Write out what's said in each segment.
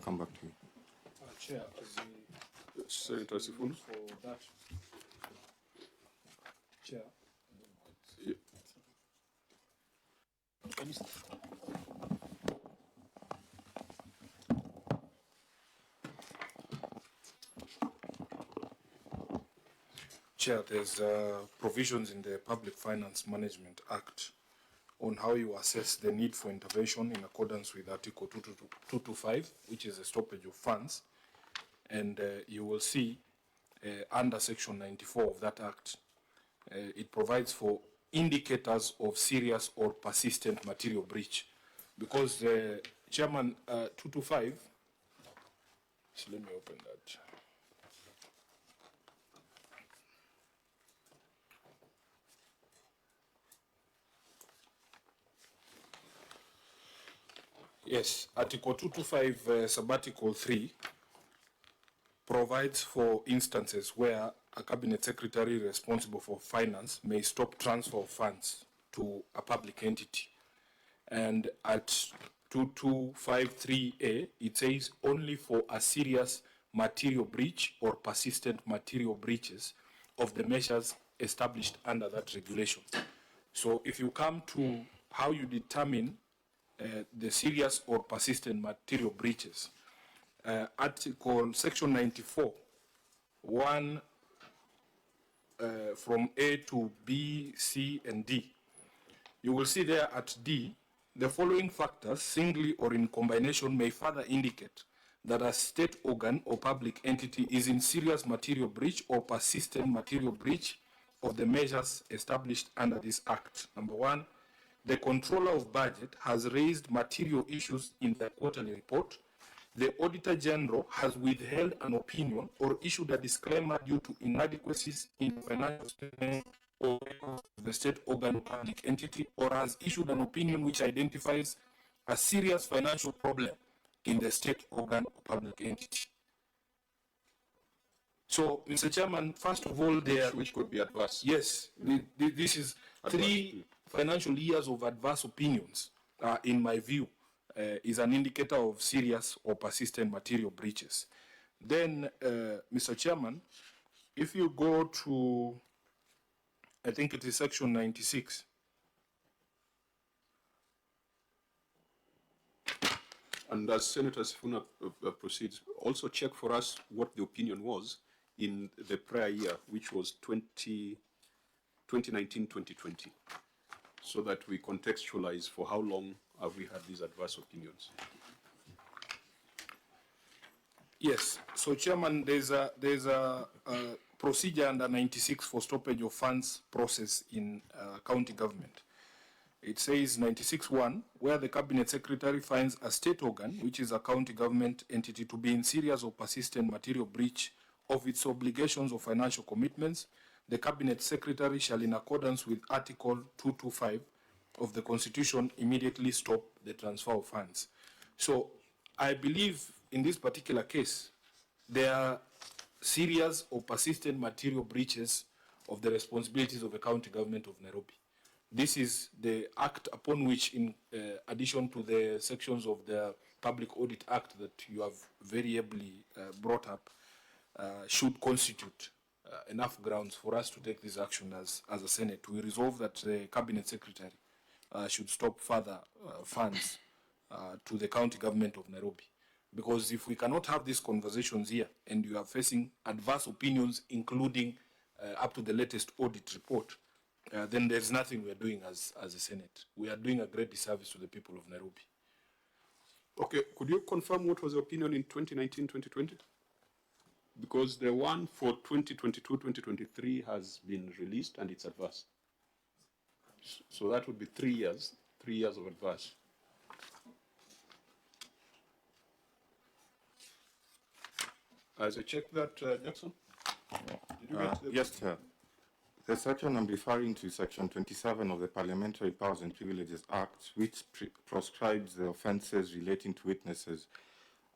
come back to you. Chair, Senator Sifuna. for that. Chair. Yeah. Chair, there's provisions in the Public Finance Management Act on how you assess the need for intervention in accordance with Article 225, which is a stoppage of funds. And you will see under Section 94 of that Act, it provides for indicators of serious or persistent material breach. Because Chairman 225, so let me open that. Yes, Article 225, Sub-Article 3 provides for instances where a cabinet secretary responsible for finance may stop transfer of funds to a public entity. And at 2253A, it says only for a serious material breach or persistent material breaches of the measures established under that regulation. So if you come to how you determine the serious or persistent material breaches, Article Section 94, 1 from A to B, C, and D. You will see there at D, the following factors, singly or in combination, may further indicate that a state organ or public entity is in serious material breach or persistent material breach of the measures established under this Act. Number 1, the controller of budget has raised material issues in the quarterly report. The Auditor General has withheld an opinion or issued a disclaimer due to inadequacies in financial statement or the state organ or public entity, or has issued an opinion which identifies a serious financial problem in the state organ or public entity. So, Mr. Chairman, first of all, Which could be adverse. Yes, this is adverse. 3 financial years of adverse opinions, in my view, is an indicator of serious or persistent material breaches. Then, Mr. Chairman, if you go to, I think it is Section 96. And as Senator Sifuna proceeds, also check for us what the opinion was in the prior year, which was 2019-2020, so that we contextualize for how long have we had these adverse opinions. Yes. So, Chairman, there's a procedure under 96 for stoppage of funds process in county government. It says 96(1), where the Cabinet Secretary finds a state organ, which is a county government entity, to be in serious or persistent material breach of its obligations or financial commitments, the Cabinet Secretary shall, in accordance with Article 225 of the Constitution, immediately stop the transfer of funds. So I believe in this particular case, there are serious or persistent material breaches of the responsibilities of the county government of Nairobi. This is the act upon which, in addition to the sections of the Public Audit Act that you have very ably brought up, should constitute enough grounds for us to take this action as a Senate. We resolve that the Cabinet Secretary should stop further funds to the county government of Nairobi. Because if we cannot have these conversations here and you are facing adverse opinions, including up to the latest audit report, then there's nothing we are doing as a Senate. We are doing a great disservice to the people of Nairobi. Okay, could you confirm what was the opinion in 2019-2020? Because the one for 2022-2023 has been released and it's adverse. So that would be 3 years of adverse. As I check that, Jackson? Did you get the yes, sir. The section I'm referring to, Section 27 of the Parliamentary Powers and Privileges Act, which proscribes the offences relating to witnesses.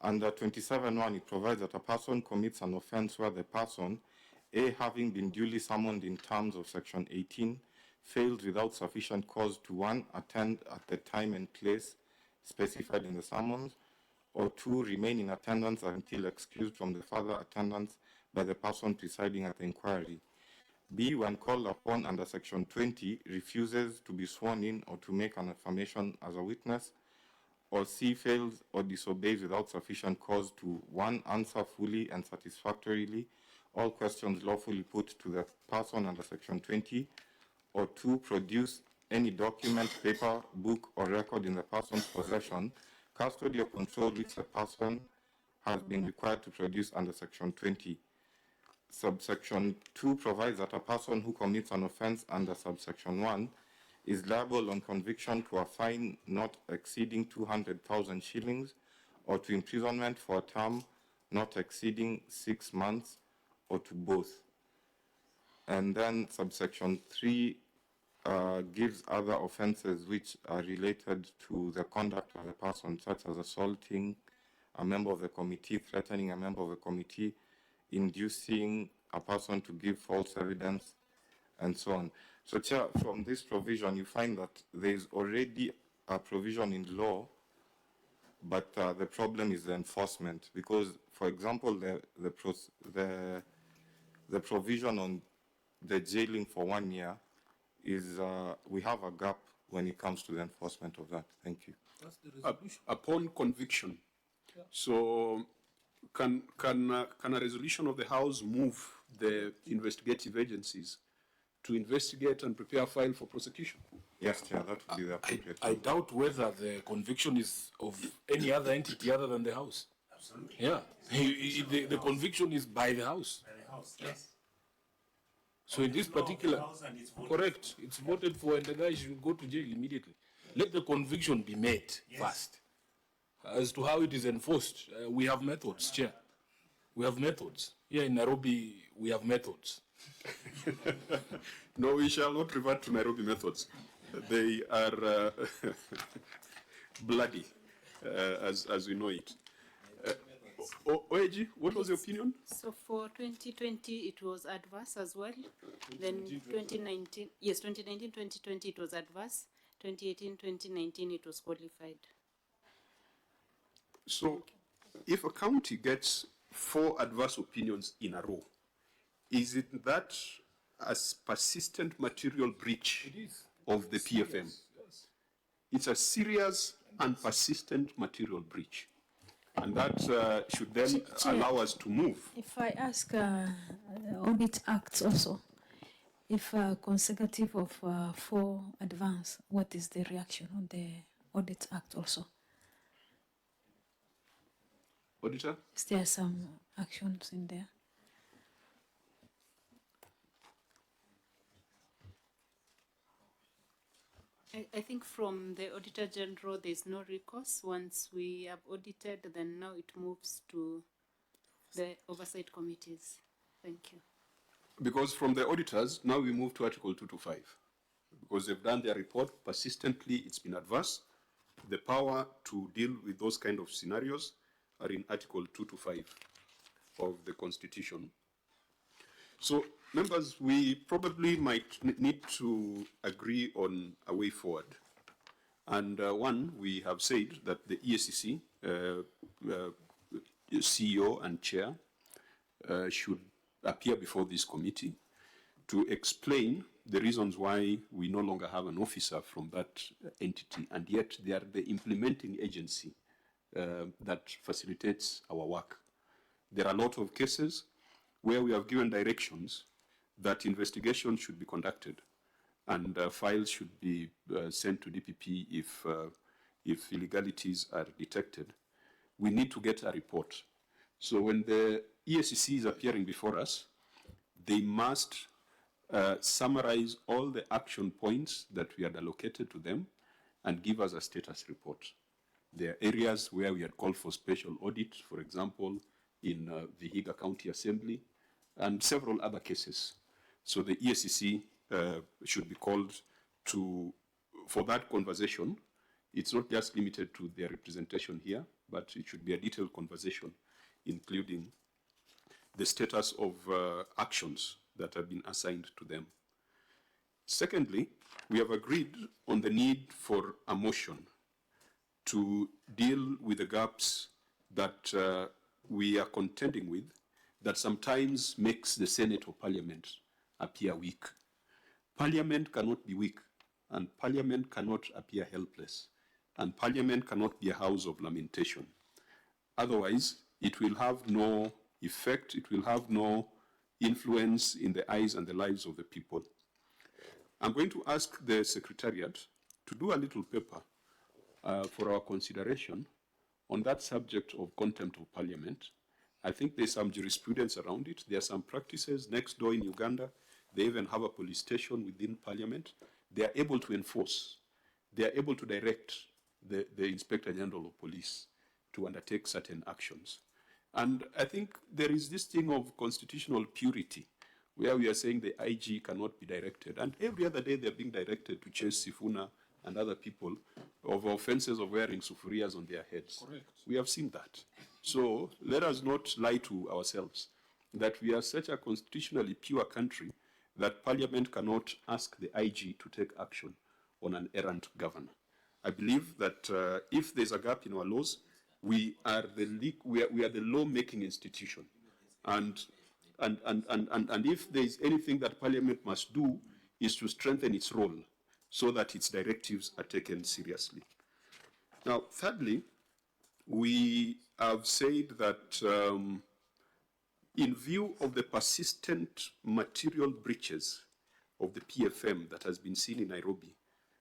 Under 27(1), it provides that a person commits an offence where the person, A, having been duly summoned in terms of Section 18, fails without sufficient cause to 1, attend at the time and place specified in the summons, or 2, remain in attendance until excused from the further attendance by the person presiding at the inquiry. B, when called upon under Section 20, refuses to be sworn in or to make an affirmation as a witness, or C, fails or disobeys without sufficient cause to 1, answer fully and satisfactorily all questions lawfully put to the person under Section 20, or 2, produce any document, paper, book, or record in the person's possession, custody, or control which the person has been required to produce under Section 20. Subsection 2 provides that a person who commits an offense under subsection 1 is liable on conviction to a fine not exceeding 200,000 shillings or to imprisonment for a term not exceeding 6 months or to both. And then subsection 3 gives other offenses which are related to the conduct of the person, such as assaulting a member of the committee, threatening a member of the committee, inducing a person to give false evidence, and so on. So, Chair, from this provision, you find that there is already a provision in law, but the problem is the enforcement. Because, for example, the provision on the jailing for 1 year is we have a gap when it comes to the enforcement of that. Thank you. That's the resolution. Upon conviction. Yeah. So can a resolution of the House move the investigative agencies to investigate and prepare a file for prosecution? Yes, Chair, that would be the appropriate. I doubt whether the conviction is of any other entity other than the House. Absolutely. Yeah. The conviction is by the House. By the House, yes. So in this particular, House and it's voted correct, it's voted for and the guy should go to jail immediately. Let the conviction be made first. As to how it is enforced, we have methods, Chair. We have methods. Here in Nairobi, we have methods. No, we shall not revert to Nairobi methods. They are bloody, as we know it. Oeji, what was your opinion? So for 2020, it was adverse as well. Then 2019, yes, 2019, 2020, it was adverse. 2018, 2019, it was qualified. So, if a county gets 4 adverse opinions in a row, is it that a persistent material breach of the PFM? Yes. It's a serious and persistent material breach. And that should then allow us to move. If I ask Audit Act also, if consecutive of 4 advance, what is the reaction on the Audit Act also? Auditor? Is there some actions in there? I think from the Auditor General, there's no recourse. Once we have audited, then now it moves to the oversight committees. Thank you. Because from the auditors, now we move to Article 225. Because they've done their report persistently, it's been adverse. The power to deal with those kind of scenarios are in Article 225 of the Constitution. So, members, we probably might need to agree on a way forward. And one, we have said that the EACC, CEO and chair, should appear before this committee to explain the reasons why we no longer have an officer from that entity, and yet they are the implementing agency that facilitates our work. There are a lot of cases where we have given directions that investigation should be conducted and files should be sent to DPP if illegalities are detected. We need to get a report. So when the EACC is appearing before us, they must summarize all the action points that we had allocated to them and give us a status report. There are areas where we had called for special audit, for example, in Vihiga County Assembly, and several other cases. So the EACC should be called for that conversation. It's not just limited to their representation here, but it should be a detailed conversation, including the status of actions that have been assigned to them. Secondly, we have agreed on the need for a motion to deal with the gaps that we are contending with that sometimes makes the Senate or Parliament appear weak. Parliament cannot be weak, and Parliament cannot appear helpless, and Parliament cannot be a house of lamentation. Otherwise, it will have no effect, it will have no influence in the eyes and the lives of the people. I'm going to ask the Secretariat to do a little paper for our consideration on that subject of contempt of Parliament. I think there's some jurisprudence around it. There are some practices next door in Uganda. They even have a police station within Parliament. They are able to enforce. They are able to direct the Inspector General of Police to undertake certain actions. And I think there is this thing of constitutional purity, where we are saying the IG cannot be directed. And every other day they're being directed to chase Sifuna and other people of offenses of wearing sufurias on their heads. Correct. We have seen that. So let us not lie to ourselves that we are such a constitutionally pure country that Parliament cannot ask the IG to take action on an errant governor. I believe that if there's a gap in our laws, we are the law-making institution. And if there is anything that Parliament must do is to strengthen its role so that its directives are taken seriously. Now, thirdly, we have said that in view of the persistent material breaches of the PFM that has been seen in Nairobi,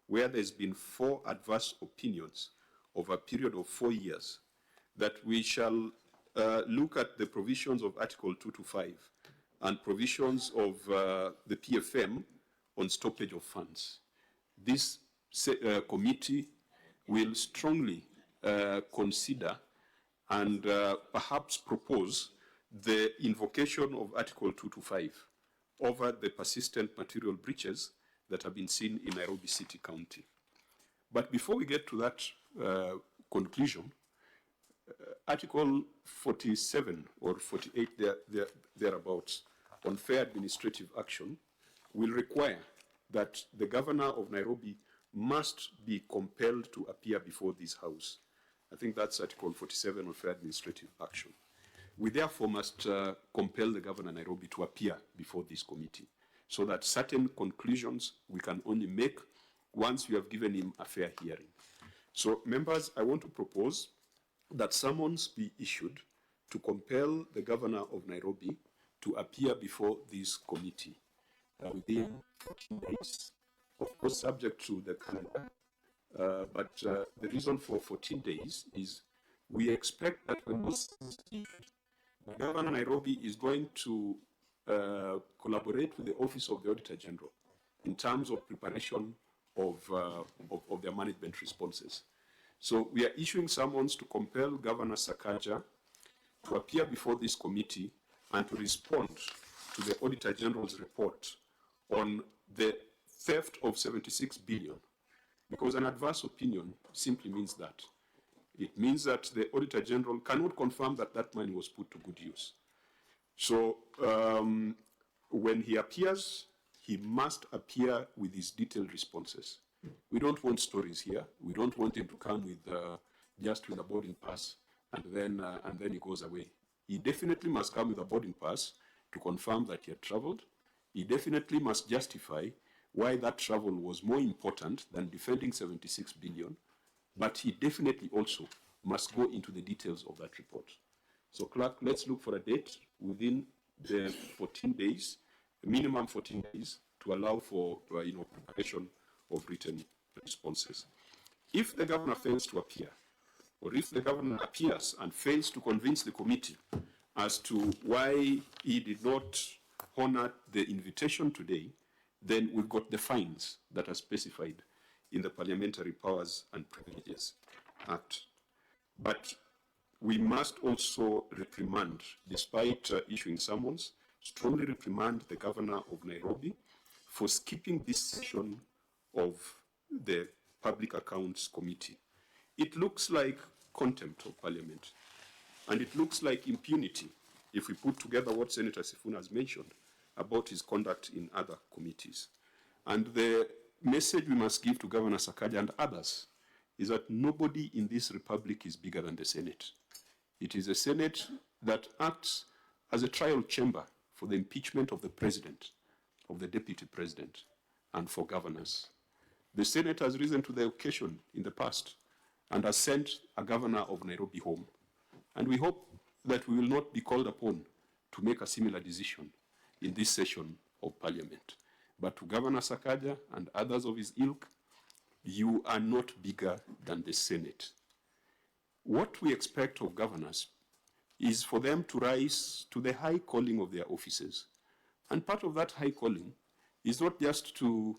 where there's been 4 adverse opinions over a period of 4 years, that we shall look at the provisions of Article 225 and provisions of the PFM on stoppage of funds. This committee will strongly consider and perhaps propose the invocation of Article 225 over the persistent material breaches that have been seen in Nairobi City County. But before we get to that conclusion, Article 47 or 48 thereabouts on fair administrative action will require that the governor of Nairobi must be compelled to appear before this House. I think that's Article 47 on fair administrative action. We therefore must compel the governor of Nairobi to appear before this committee so that certain conclusions we can only make once we have given him a fair hearing. So, members, I want to propose that summons be issued to compel the governor of Nairobi to appear before this committee within 14 days, of course subject to the calendar. But the reason for 14 days is we expect that when this is issued, the governor of Nairobi is going to collaborate with the Office of the Auditor General in terms of preparation of their management responses. So we are issuing summons to compel Governor Sakaja to appear before this committee and to respond to the Auditor General's report on the theft of 76 billion. Because an adverse opinion simply means that. It means that the Auditor General cannot confirm that that money was put to good use. So when he appears, he must appear with his detailed responses. We don't want stories here. We don't want him to come with just with a boarding pass and then he goes away. He definitely must come with a boarding pass to confirm that he had traveled. He definitely must justify why that travel was more important than defending 76 billion, but he definitely also must go into the details of that report. So, clerk, let's look for a date within the 14 days, minimum 14 days, to allow for preparation of written responses. If the governor fails to appear, or if the governor appears and fails to convince the committee as to why he did not honor the invitation today, then we've got the fines that are specified in the Parliamentary Powers and Privileges Act. But we must also reprimand, despite issuing summons, strongly reprimand the governor of Nairobi for skipping this session of the Public Accounts Committee. It looks like contempt of Parliament, and it looks like impunity if we put together what Senator Sifuna has mentioned about his conduct in other committees. And the message we must give to Governor Sakaja and others is that nobody in this republic is bigger than the Senate. It is a Senate that acts as a trial chamber for the impeachment of the president, of the deputy president, and for governors. The Senate has risen to the occasion in the past and has sent a governor of Nairobi home. And we hope that we will not be called upon to make a similar decision in this session of Parliament. But to Governor Sakaja and others of his ilk, you are not bigger than the Senate. What we expect of governors is for them to rise to the high calling of their offices. And part of that high calling is not just to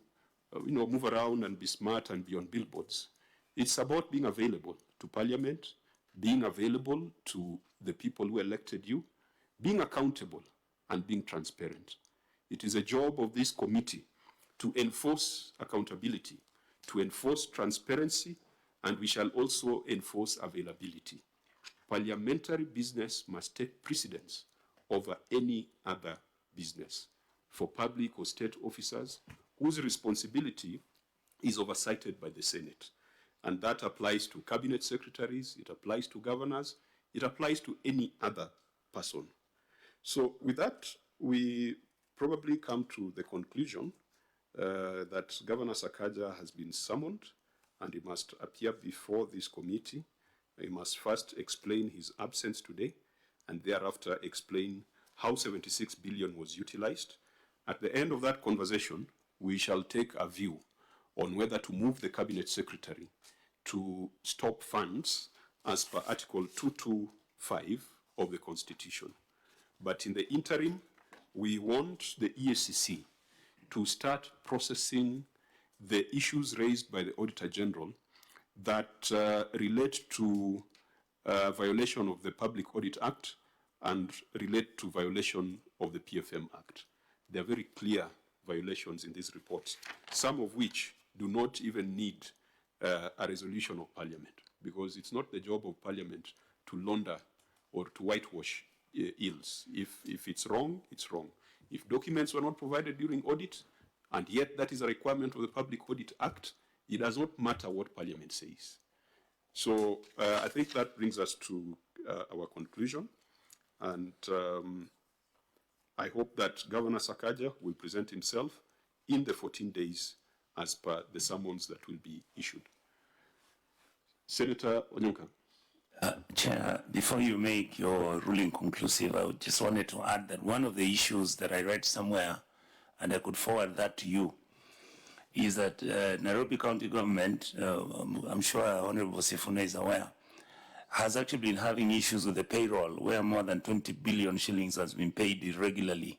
move around and be smart and be on billboards. It's about being available to Parliament, being available to the people who elected you, being accountable and being transparent. It is a job of this committee to enforce accountability, to enforce transparency, and we shall also enforce availability. Parliamentary business must take precedence over any other business for public or state officers whose responsibility is oversighted by the Senate. And that applies to cabinet secretaries, it applies to governors, it applies to any other person. So with that, we probably come to the conclusion that Governor Sakaja has been summoned and he must appear before this committee. He must first explain his absence today and thereafter explain how 76 billion was utilized. At the end of that conversation, we shall take a view on whether to move the cabinet secretary to stop funds as per Article 225 of the Constitution. But in the interim, we want the EACC to start processing the issues raised by the Auditor General that relate to violation of the Public Audit Act and relate to violation of the PFM Act. There are very clear violations in these reports, some of which do not even need a resolution of Parliament, because it's not the job of Parliament to launder or to whitewash ills. If it's wrong, it's wrong. If documents were not provided during audit, and yet that is a requirement of the Public Audit Act, it does not matter what Parliament says. So I think that brings us to our conclusion. And I hope that Governor Sakaja will present himself in the 14 days as per the summons that will be issued. Senator Onyonka. Chair, before you make your ruling conclusive, I just wanted to add that one of the issues that I read somewhere, and I could forward that to you, is that Nairobi County Government, I'm sure Honorable Sifuna is aware, has actually been having issues with the payroll where more than 20 billion shillings has been paid irregularly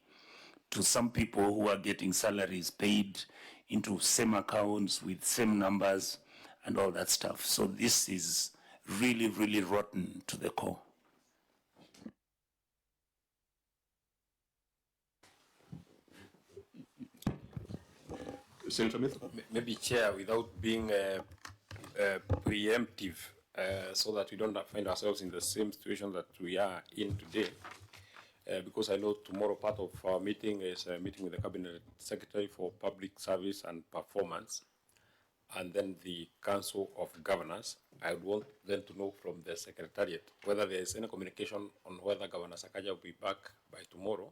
to some people who are getting salaries paid into same accounts with same numbers and all that stuff. So this is really, really rotten to the core. Senator Smith? Maybe, Chair, without being preemptive, so that we don't find ourselves in the same situation that we are in today, because I know tomorrow part of our meeting is a meeting with the Cabinet Secretary for Public Service and Performance, and then the Council of Governors. I would want them to know from the Secretariat whether there is any communication on whether Governor Sakaja will be back by tomorrow,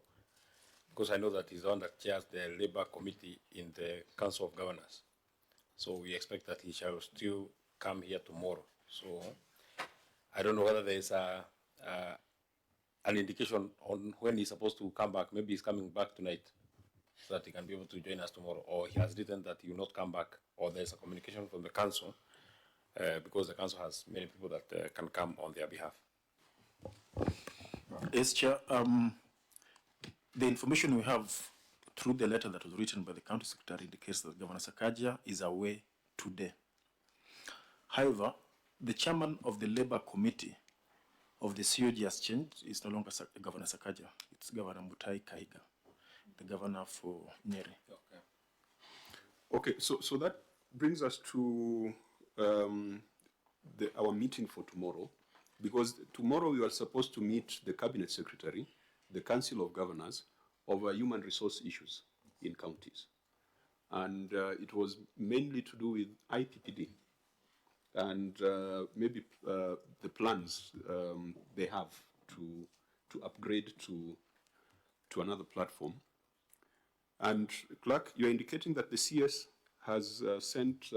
because I know that he's the one that chairs the Labour Committee in the Council of Governors. So we expect that he shall still come here tomorrow. So I don't know whether there is an indication on when he's supposed to come back. Maybe he's coming back tonight so that he can be able to join us tomorrow, or he has written that he will not come back, or there's a communication from the council, because the council has many people that can come on their behalf. Yes, Chair. The information we have through the letter that was written by the County Secretary indicates that Governor Sakaja is away today. However, the chairman of the Labour Committee of the COG has changed. It's no longer Governor Sakaja. It's Governor Mutai Kaiga, the governor for Nyeri. Okay, so that brings us to our meeting for tomorrow, because tomorrow we are supposed to meet the Cabinet Secretary, the Council of Governors, over human resource issues in counties. And it was mainly to do with IPPD. and maybe the plans they have to upgrade to another platform. And Clerk, you're indicating that the CS has sent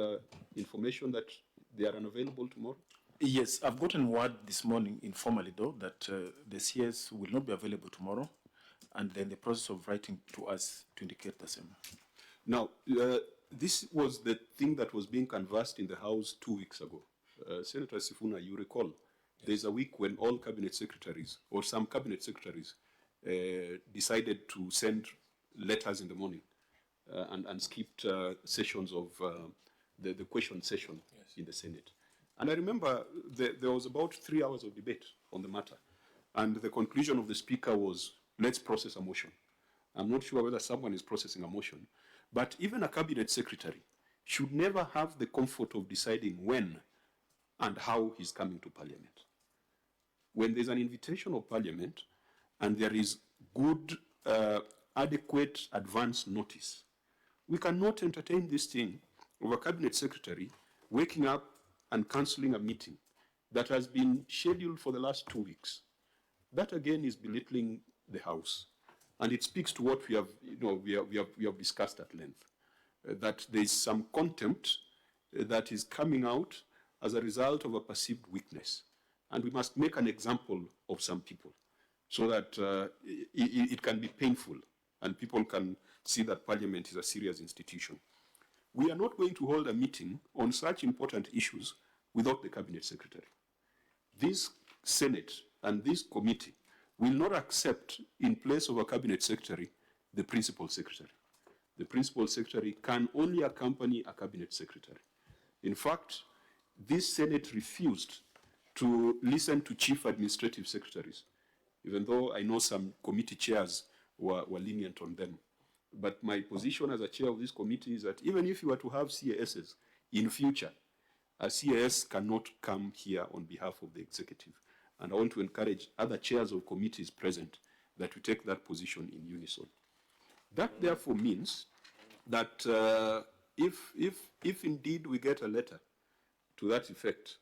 information that they are unavailable tomorrow? Yes, I've gotten word this morning informally though that the CS will not be available tomorrow, and then the process of writing to us to indicate the same. Now, this was the thing that was being canvassed in the House 2 weeks ago. Senator Sifuna, you recall, there's a week when all cabinet secretaries, or some cabinet secretaries, decided to send letters in the morning and skipped sessions of the question session in the Senate. And I remember there was about 3 hours of debate on the matter. And the conclusion of the speaker was, let's process a motion. I'm not sure whether someone is processing a motion, but even a cabinet secretary should never have the comfort of deciding when and how he's coming to Parliament. When there's an invitation of Parliament and there is good, adequate advance notice, we cannot entertain this thing of a cabinet secretary waking up and cancelling a meeting that has been scheduled for the last 2 weeks. That again is belittling the House. And it speaks to what we have discussed at length, that there is some contempt that is coming out as a result of a perceived weakness. And we must make an example of some people so that it can be painful and people can see that Parliament is a serious institution. We are not going to hold a meeting on such important issues without the Cabinet Secretary. This Senate and this committee will not accept, in place of a Cabinet Secretary, the Principal Secretary. The Principal Secretary can only accompany a Cabinet Secretary. In fact, this Senate refused to listen to Chief Administrative Secretaries, even though I know some committee chairs were lenient on them. But my position as a chair of this committee is that even if you were to have CASs in future, a CAS cannot come here on behalf of the executive. And I want to encourage other chairs of committees present that we take that position in unison. That therefore means that if indeed we get a letter to that effect,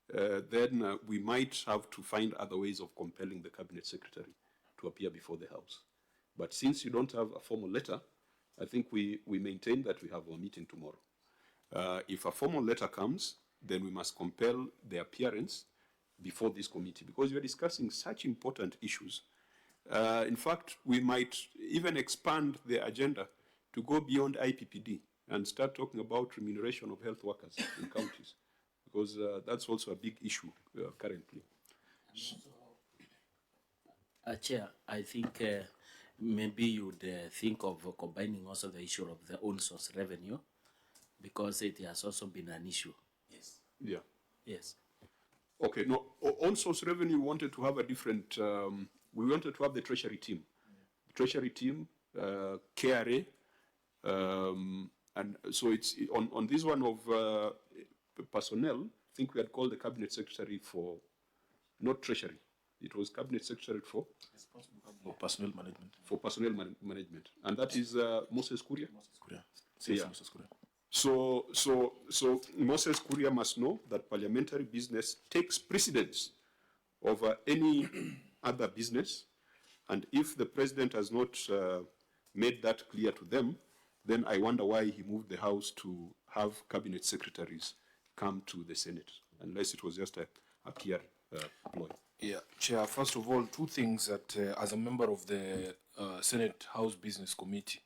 then we might have to find other ways of compelling the Cabinet Secretary to appear before the House. But since you don't have a formal letter, I think we maintain that we have our meeting tomorrow. If a formal letter comes, then we must compel the appearance before this committee, because we are discussing such important issues. In fact, we might even expand the agenda to go beyond IPPD and start talking about remuneration of health workers in counties, because that's also a big issue currently. Chair, I think maybe you would think of combining also the issue of the own source revenue, because it has also been an issue. Yes. Yeah. Yes. Okay, no, on source revenue, we wanted to have a different, we wanted to have the treasury team. The treasury team, KRA, and so it's on this one of personnel, I think we had called the cabinet secretary for, not treasury, it was cabinet secretary for? Personnel management. For personnel management. And that is Moses Kuria? Moses Kuria. Yeah. Moses Kuria. So Moses Kuria must know that parliamentary business takes precedence over any other business. And if the president has not made that clear to them, then I wonder why he moved the House to have cabinet secretaries come to the Senate, unless it was just a PR ploy. Yeah, Chair, first of all, two things that as a member of the Senate House Business Committee,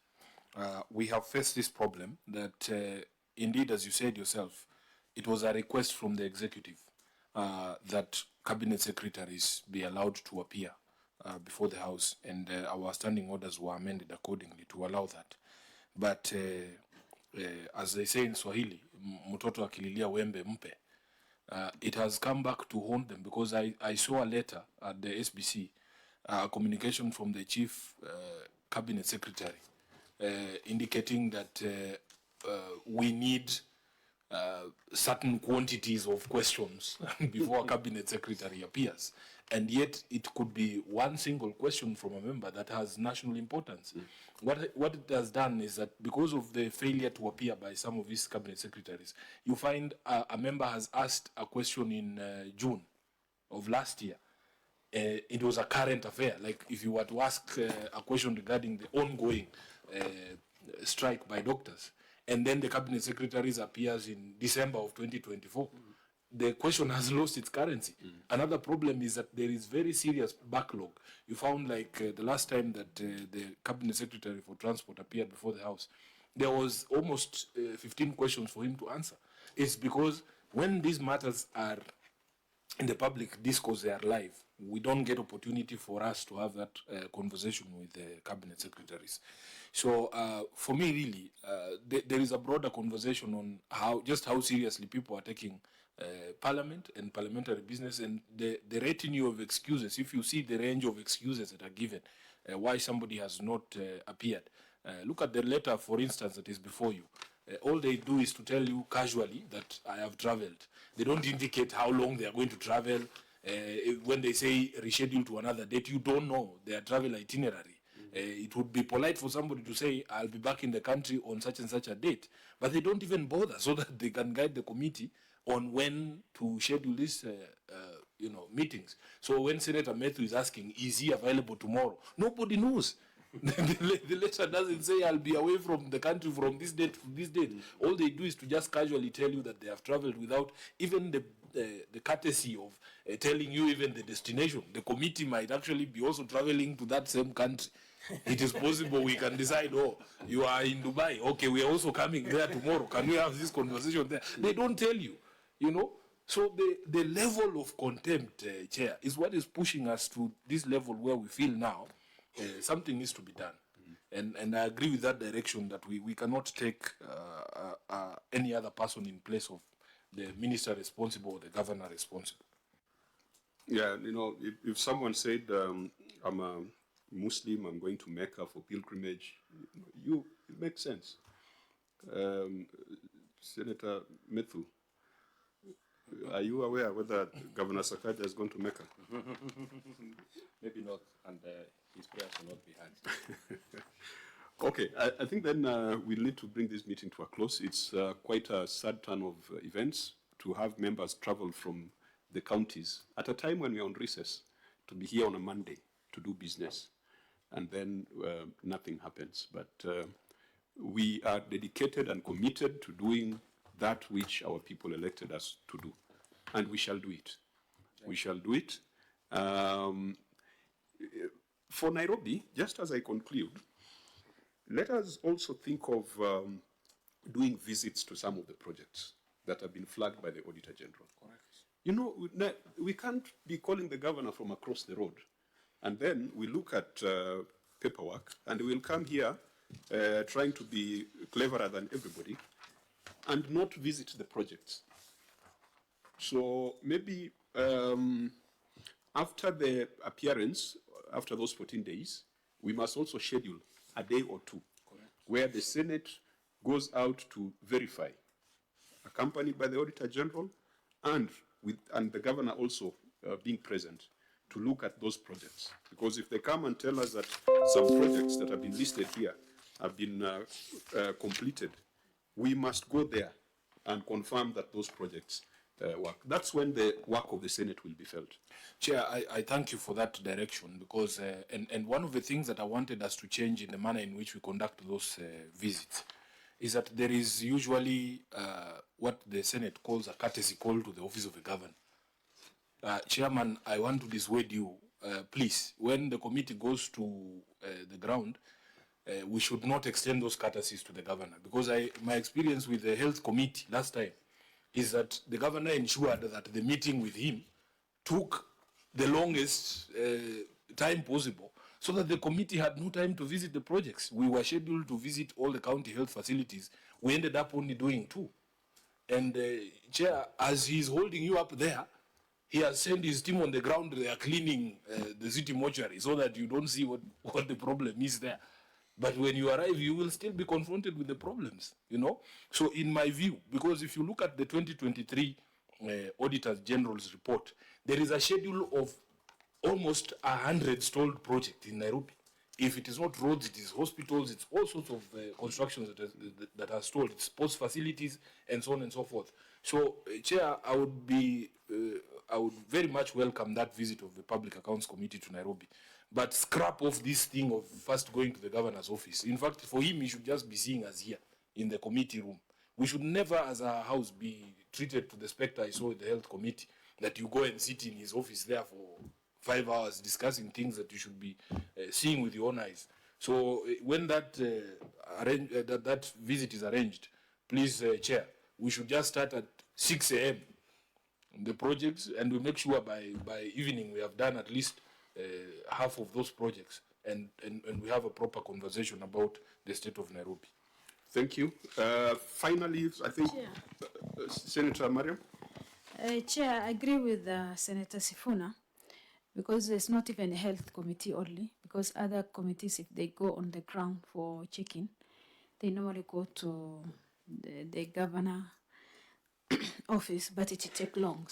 we have faced this problem that indeed, as you said yourself, it was a request from the executive that cabinet secretaries be allowed to appear before the House, and our standing orders were amended accordingly to allow that. But as they say in Swahili, mtoto akililia wembe mpe. It has come back to haunt them, because I saw a letter at the SBC, a communication from the chief cabinet secretary, indicating that we need certain quantities of questions before a cabinet secretary appears. and yet it could be one single question from a member that has national importance. What it has done is that because of the failure to appear by some of his cabinet secretaries, you find a member has asked a question in June of last year. It was a current affair. Like if you were to ask a question regarding the ongoing strike by doctors, and then the cabinet secretaries appears in December of 2024, the question has lost its currency. Another problem is that there is very serious backlog. You found like the last time that the cabinet secretary for transport appeared before the House, there was almost 15 questions for him to answer. It's because when these matters are in the public discourse, they are live. We don't get opportunity for us to have that conversation with the cabinet secretaries. So for me, really, there is a broader conversation on how seriously people are taking Parliament and parliamentary business, and the retinue of excuses. If you see the range of excuses that are given, why somebody has not appeared. Look at the letter, for instance, that is before you. All they do is to tell you casually that I have traveled. They don't indicate how long they are going to travel. When they say reschedule to another date, you don't know their travel itinerary. It would be polite for somebody to say, I'll be back in the country on such and such a date. But they don't even bother so that they can guide the committee on when to schedule these meetings. So when Senator Matthew is asking, is he available tomorrow? Nobody knows. The letter doesn't say I'll be away from the country from this date to this date. All they do is to just casually tell you that they have traveled without even the courtesy of telling you even the destination. The committee might actually be also traveling to that same country. It is possible we can decide, oh, you are in Dubai. Okay, we are also coming there tomorrow. Can we have this conversation there? They don't tell you, you know. So the level of contempt, Chair, is what is pushing us to this level where we feel now something needs to be done. And I agree with that direction that we cannot take any other person in place of the minister responsible or the governor responsible. Yeah, you know, if someone said, I'm a Muslim, I'm going to Mecca for pilgrimage, it makes sense. Senator Methu, are you aware whether Governor Sakaja has gone to Mecca? Maybe not, and his prayers will not be heard. Okay, I think then we'll need to bring this meeting to a close. It's quite a sad turn of events to have members travel from the counties at a time when we're on recess to be here on a Monday to do business, and then nothing happens. But we are dedicated and committed to doing that which our people elected us to do, and we shall do it. We shall do it. For Nairobi, just as I conclude, let us also think of doing visits to some of the projects that have been flagged by the Auditor General. Correct. You know, we can't be calling the governor from across the road, and then we look at paperwork, and we'll come here trying to be cleverer than everybody, and not visit the projects. So maybe after the appearance, after those 14 days, we must also schedule a day or two where the Senate goes out to verify, accompanied by the Auditor General and the governor also being present to look at those projects. Because if they come and tell us that some projects that have been listed here have been completed, we must go there and confirm that those projects work. That's when the work of the Senate will be felt. Chair, I thank you for that direction because, and one of the things that I wanted us to change in the manner in which we conduct those visits is that there is usually what the Senate calls a courtesy call to the office of the governor. Chairman, I want to dissuade you, please, when the committee goes to the ground, we should not extend those courtesies to the governor, because my experience with the health committee last time is that the governor ensured that the meeting with him took the longest time possible so that the committee had no time to visit the projects. We were scheduled to visit all the county health facilities. We ended up only doing 2. And Chair, as he's holding you up there, he has sent his team on the ground. They are cleaning the city mortuary so that you don't see what the problem is there. But when you arrive, you will still be confronted with the problems, you know. So in my view, because if you look at the 2023 Auditor General's report, there is a schedule of almost 100 stalled projects in Nairobi. If it is not roads, it is hospitals, it's all sorts of constructions that are stalled. It's sports facilities and so on and so forth. So, Chair, I would very much welcome that visit of the Public Accounts Committee to Nairobi. But scrap off this thing of first going to the governor's office. In fact, for him, he should just be seeing us here in the committee room. We should never, as a house, be treated to the spectre I saw in the health committee, that you go and sit in his office there for 5 hours discussing things that you should be seeing with your own eyes. So when that that visit is arranged, please, Chair, we should just start at 6 a.m. the projects, and we make sure by evening we have done at least half of those projects, and we have a proper conversation about the state of Nairobi. Thank you. Finally, I think Senator Mariam. Chair, I agree with Senator Sifuna, because there's not even a health committee only, because other committees, if they go on the ground for checking, they normally go to the governor office, but it takes long,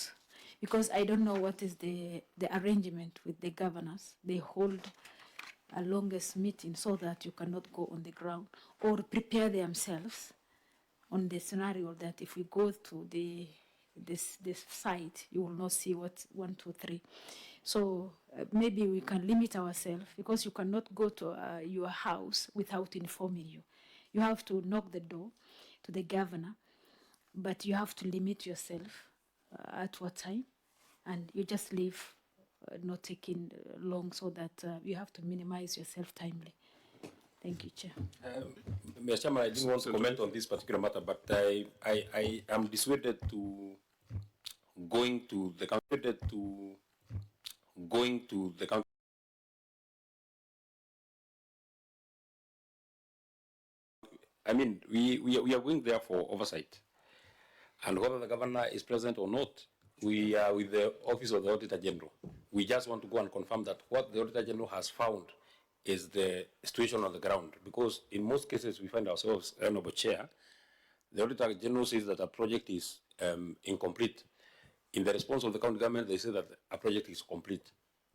because I don't know what is the arrangement with the governors. They hold a longest meeting so that you cannot go on the ground or prepare themselves on the scenario that if we go to this site, you will not see what's 1, 2, 3. So maybe we can limit ourselves, because you cannot go to your house without informing you. You have to knock the door to the governor, but you have to limit yourself at what time, and you just leave, not taking long, so that you have to minimize yourself timely. Thank you, Chair. Mr. Chairman, I didn't want to comment on this particular matter, but I am dissuaded to going to the county. I mean, we are going there for oversight. And whether the governor is present or not, we are with the Office of the Auditor General. We just want to go and confirm that what the Auditor General has found is the situation on the ground. Because in most cases, we find ourselves, Honorable Chair, the Auditor General says that a project is incomplete. In the response of the county government, they say that a project is complete.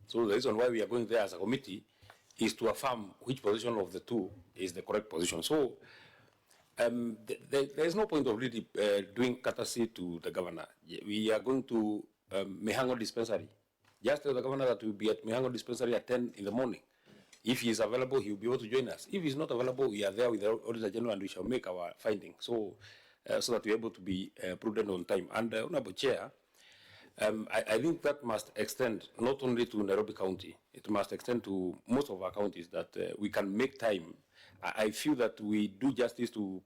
So the reason why we are going there as a committee is to affirm which position of the two is the correct position. So there is no point of really doing courtesy to the governor. We are going to Mihango Dispensary. Just tell the governor that we'll be at Mihango Dispensary at 10 in the morning. If he is available, he will be able to join us. If he is not available, we are there with the Auditor General and we shall make our findings. So that we are able to be prudent on time. And Honorable Chair, I think that must extend not only to Nairobi County, it must extend to most of our counties, that we can make time. I feel that we do justice to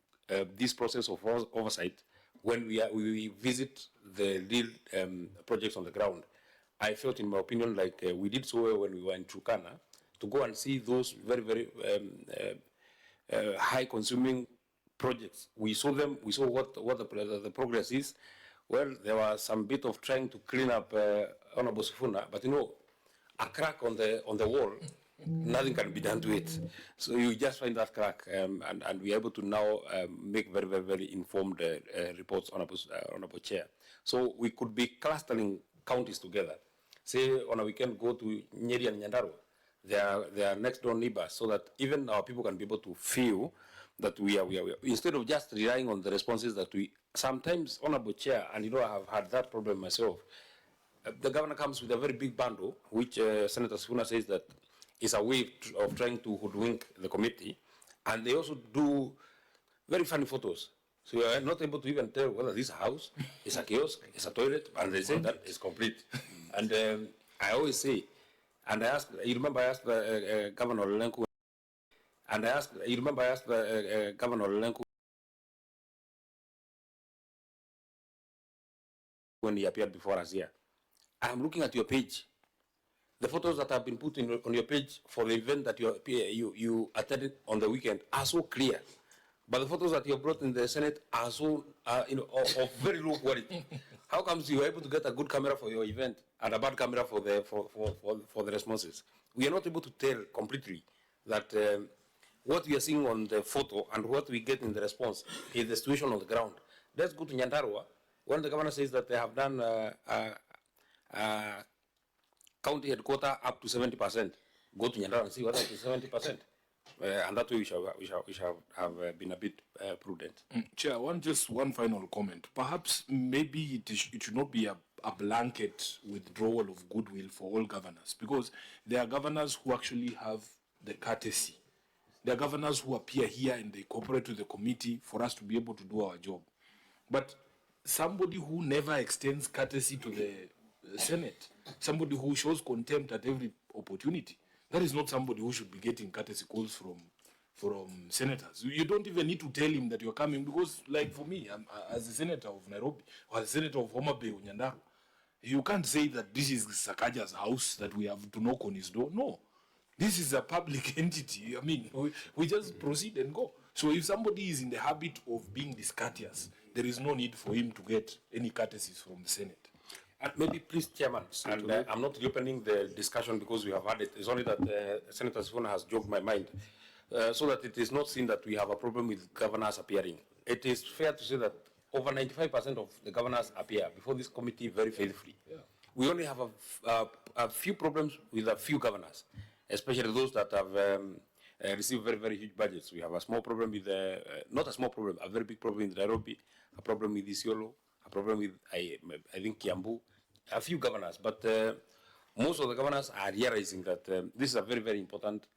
this process of oversight when we visit the real projects on the ground. I felt, in my opinion, like we did so well when we were in Turkana, to go and see those very, very high-consuming projects. We saw them, we saw what the progress is. Well, there was some bit of trying to clean up Honorable Sifuna, but you know, a crack on the wall, nothing can be done to it. So you just find that crack, and we are able to now make very, very, very informed reports, Honorable Chair. So we could be clustering counties together. Say on a weekend, go to Nyeri and Nyandarua. They are next door neighbors, so that even our people can be able to feel that we are, instead of just relying on the responses that we, sometimes, Honorable Chair, and you know I have had that problem myself, the governor comes with a very big bundle, which Senator Sifuna says that is a way of trying to hoodwink the committee, and they also do very funny photos. So you are not able to even tell whether this house is a kiosk, is a toilet, and they say that it's complete. And I always say, and I asked, you remember I asked Governor Lenku, and I asked, you remember I asked Governor Lenku when he appeared before us here. I'm looking at your page. The photos that have been put on your page for the event that you attended on the weekend are so clear. But the photos that you have brought in the Senate are so, of very low quality. How comes you were able to get a good camera for your event and a bad camera for the responses? We are not able to tell completely that what we are seeing on the photo and what we get in the response is the situation on the ground. Let's go to Nyandarua, when the governor says that they have done county headquarter up to 70%. Go to Nyandarua and see whether it is 70%. And that way we shall have been a bit prudent. Chair, just one final comment. Perhaps maybe it should not be a blanket withdrawal of goodwill for all governors, because there are governors who actually have the courtesy. There are governors who appear here and they cooperate with the committee for us to be able to do our job. But somebody who never extends courtesy to the Senate, somebody who shows contempt at every opportunity, that is not somebody who should be getting courtesy calls from senators. You don't even need to tell him that you're coming, because, like for me, as a senator of Nairobi, or as a senator of Homa Bay or Nyandarua, you can't say that this is Sakaja's house, that we have to knock on his door. No. This is a public entity. I mean, we just proceed and go. So if somebody is in the habit of being discourteous, there is no need for him to get any courtesies from the Senate. And maybe, please, Chairman, and I'm not reopening the discussion because we have had it. It's only that Senator Sifuna has jogged my mind, so that it is not seen that we have a problem with governors appearing. It is fair to say that over 95% of the governors appear before this committee very faithfully. Yeah. We only have a few problems with a few governors, especially those that have received very, very huge budgets. We have a small problem with, not a small problem, a very big problem with Nairobi, a problem with Isiolo, a problem with, I think, Kiambu, a few governors. But most of the governors are realizing that this is a very, very important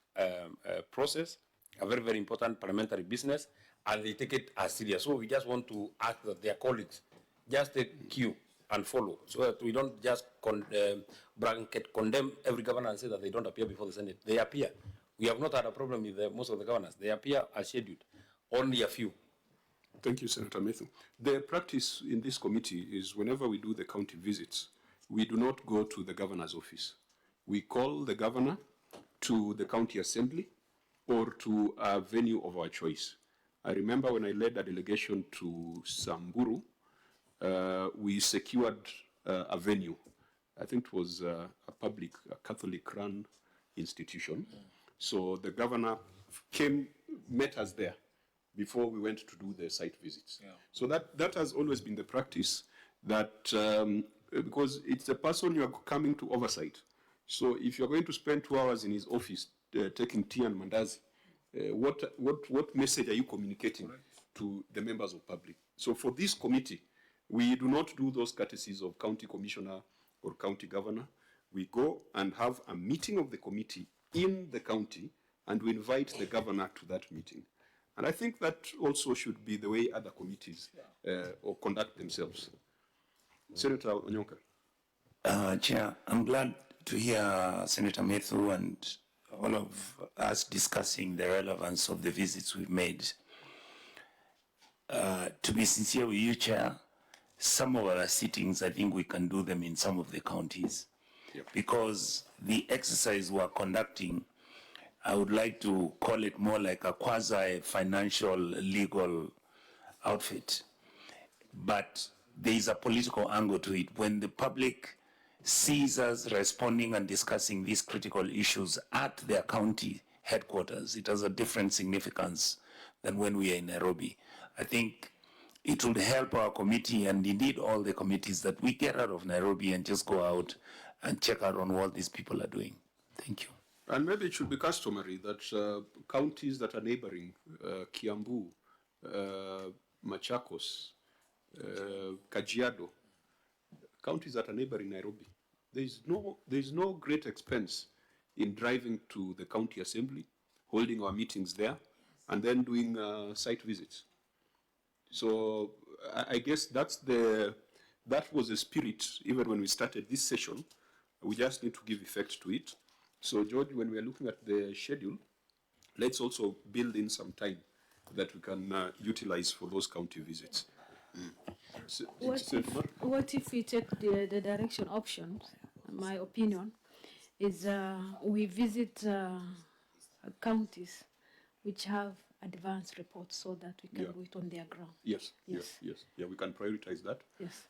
process, a very, very important parliamentary business, and they take it as serious. So we just want to ask that their colleagues just take cue and follow, so that we don't just blanket condemn every governor and say that they don't appear before the Senate. They appear. We have not had a problem with most of the governors. They appear as scheduled. Only a few. Thank you, Senator Methu. The practice in this committee is whenever we do the county visits, we do not go to the governor's office. We call the governor to the county assembly or to a venue of our choice. I remember when I led a delegation to Samburu, we secured a venue. I think it was a Catholic-run institution. So the governor met us there before we went to do the site visits. Yeah. So that has always been the practice, that because it's a person you are coming to oversight. So if you're going to spend 2 hours in his office taking tea and mandazi, what message are you communicating to the members of public? So for this committee, we do not do those courtesies of county commissioner or county governor. We go and have a meeting of the committee in the county, and we invite the governor to that meeting. And I think that also should be the way other committees or conduct themselves. Senator Onyonka. Chair, I'm glad to hear Senator Methu and all of us discussing the relevance of the visits we've made. To be sincere with you, Chair, some of our sittings, I think we can do them in some of the counties. Yep. Because the exercise we're conducting, I would like to call it more like a quasi-financial legal outfit. But there is a political angle to it. When the public sees us responding and discussing these critical issues at their county headquarters, it has a different significance than when we are in Nairobi. I think it would help our committee, and indeed all the committees, that we get out of Nairobi and just go out and check out on what these people are doing. Thank you. And maybe it should be customary that counties that are neighboring, Kiambu, Machakos, Kajiado, counties that are neighboring Nairobi, there is no great expense in driving to the county assembly, holding our meetings there, and then doing site visits. So I guess that was the spirit even when we started this session. We just need to give effect to it. So George, when we are looking at the schedule, let's also build in some time that we can utilize for those county visits. What if we take the direction option? My opinion is we visit counties which have advanced reports so that we can do it on their ground. Yes. Yeah, we can prioritize that. Yes.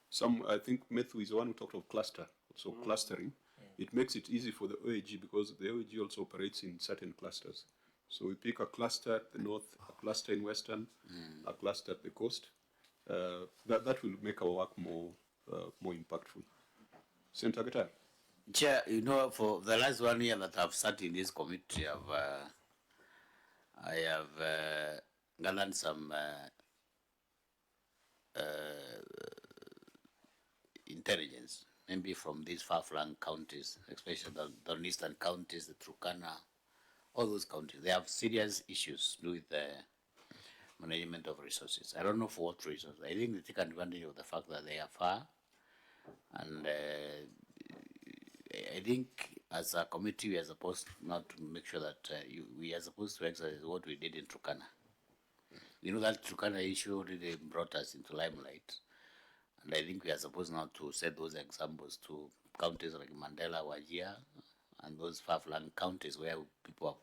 I think Methu is the one who talked of cluster, so clustering. It makes it easy for the OAG because the OAG also operates in certain clusters. So we pick a cluster at the north, a cluster in western, a cluster at the coast. That will make our work more impactful. Senator Gataya. Chair, you know, for the last 1 year that I've sat in this committee, I have gathered some intelligence, maybe from these far-flung counties, especially the northeastern counties, the Turkana, all those counties. They have serious issues to do with the management of resources. I don't know for what reasons. I think they take advantage of the fact that they are far, and I think as a committee we are supposed not to make sure that we are supposed to exercise what we did in Turkana. You know that Turkana issue really brought us into limelight, and I think we are supposed now to set those examples to counties like Mandela, Wajir, and those far-flung counties where people have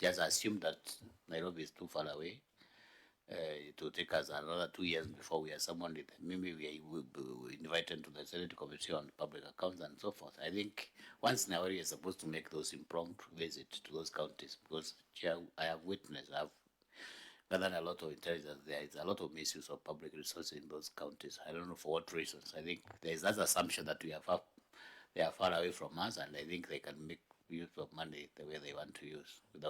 just assumed that Nairobi is too far away. It will take us another 2 years before we are summoned. Maybe we will be invited to the Senate Committee on Public Accounts and so forth. I think once in a while we are supposed to make those impromptu visits to those counties, because Chair, I have witnessed, I've gathered a lot of intelligence. There is a lot of misuse of public resources in those counties. I don't know for what reasons. I think there is that assumption that they are far away from us, and I think they can make use of money the way they want to use without